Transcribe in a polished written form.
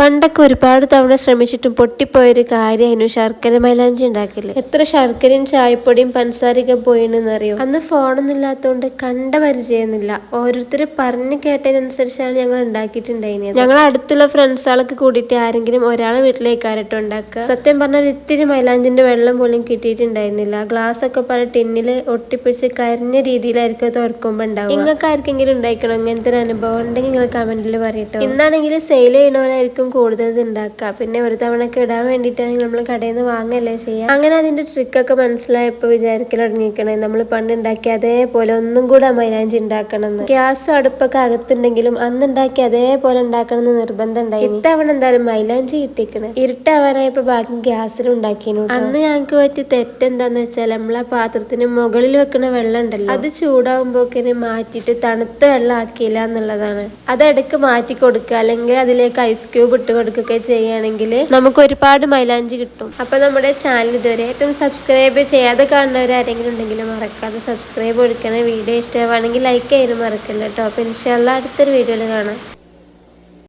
പണ്ടൊക്കെ ഒരുപാട് തവണ ശ്രമിച്ചിട്ടും പൊട്ടിപ്പോയൊരു കാര്യമായിരുന്നു ശർക്കര മൈലാഞ്ചി ഉണ്ടാക്കില്ല. എത്ര ശർക്കരയും ചായപ്പൊടിയും പഞ്ചസാരയൊക്കെ പോയിണെന്നറിയോ. അന്ന് ഫോണൊന്നും ഇല്ലാത്തതുകൊണ്ട് കണ്ട പരിചയമൊന്നുമില്ല. ഓരോരുത്തർ പറഞ്ഞു കേട്ടതിനനുസരിച്ചാണ് ഞങ്ങൾ ഉണ്ടാക്കിയിട്ടുണ്ടായിരുന്നത്. ഞങ്ങൾ അടുത്തുള്ള ഫ്രണ്ട്സുകളൊക്കെ കൂടിയിട്ട് ആരെങ്കിലും ഒരാളെ വീട്ടിലേക്കാരട്ടോ ഉണ്ടാക്കുക. സത്യം പറഞ്ഞാൽ ഇത്തിരി മൈലാഞ്ചിന്റെ വെള്ളം പോലും കിട്ടിയിട്ടുണ്ടായിരുന്നില്ല. ഗ്ലാസ് ഒക്കെ പല ടിന്നില് ഒട്ടിപ്പിടിച്ച് കരിഞ്ഞ രീതിയിലായിരിക്കും തുറക്കുമ്പോൾ ഉണ്ടാവും. നിങ്ങൾക്ക് ആർക്കെങ്കിലും ഉണ്ടായിക്കണോ ഇങ്ങനത്തെ ഒരു അനുഭവം ഉണ്ടെങ്കിൽ നിങ്ങൾ കമന്റിൽ പറയട്ടോ. ഇന്നാണെങ്കിൽ സെയിൽ ചെയ്യണവരായിരിക്കും കൂടുതൽ ഉണ്ടാക്കുക. പിന്നെ ഒരു തവണക്ക് ഇടാൻ വേണ്ടിയിട്ടാണെങ്കിൽ നമ്മൾ കടയിൽ നിന്ന് വാങ്ങല്ലേ ചെയ്യാം. അങ്ങനെ അതിന്റെ ട്രിക്കൊക്കെ മനസ്സിലായപ്പോൾ വിചാരിക്കൽ തുടങ്ങിയിരിക്കണേ നമ്മൾ പണ്ട് ഉണ്ടാക്കി അതേപോലെ ഒന്നും കൂടെ മൈലാഞ്ചി ഉണ്ടാക്കണം എന്ന്. ഗ്യാസും അടുപ്പൊക്കെ അകത്തുണ്ടെങ്കിലും അന്ന് ഉണ്ടാക്കി അതേപോലെ ഉണ്ടാക്കണം എന്ന് നിർബന്ധം ഉണ്ടായി. ഇത്തവണ എന്തായാലും മൈലാഞ്ചി കിട്ടിക്കണേ. ഇരുട്ടാവാനായപ്പോ ബാക്കി ഗ്യാസിൽ ഉണ്ടാക്കിയിരുന്നു. അന്ന് ഞങ്ങൾക്ക് പറ്റിയ തെറ്റെന്താന്ന് വെച്ചാൽ നമ്മളാ പാത്രത്തിന് മുകളിൽ വെക്കുന്ന വെള്ളം ഉണ്ടല്ലോ, അത് ചൂടാവുമ്പോക്കിന് മാറ്റിയിട്ട് തണുത്ത വെള്ളം ആക്കിയില്ല എന്നുള്ളതാണ്. അതിടക്ക് മാറ്റി കൊടുക്കുക, അല്ലെങ്കിൽ അതിലേക്ക് ഐസ് ക്യൂബ് ഇട്ട് കൊടുക്കുകയൊക്കെ ചെയ്യുകയാണെങ്കിൽ നമുക്ക് ഒരുപാട് മൈലാഞ്ചി കിട്ടും. അപ്പൊ നമ്മുടെ ചാനൽ ഇതുവരെയായിട്ടും സബ്സ്ക്രൈബ് ചെയ്യാതെ കാണുന്നവരാരെങ്കിലും ഉണ്ടെങ്കിൽ മറക്കാതെ സബ്സ്ക്രൈബ് കൊടുക്കണം. വീഡിയോ ഇഷ്ടമാണെങ്കിൽ ലൈക്ക് ചെയ്യാനും മറക്കല്ല കേട്ടോ. അപ്പൊ ഇൻഷാല്ലാ അടുത്തൊരു വീഡിയോയിൽ കാണാം.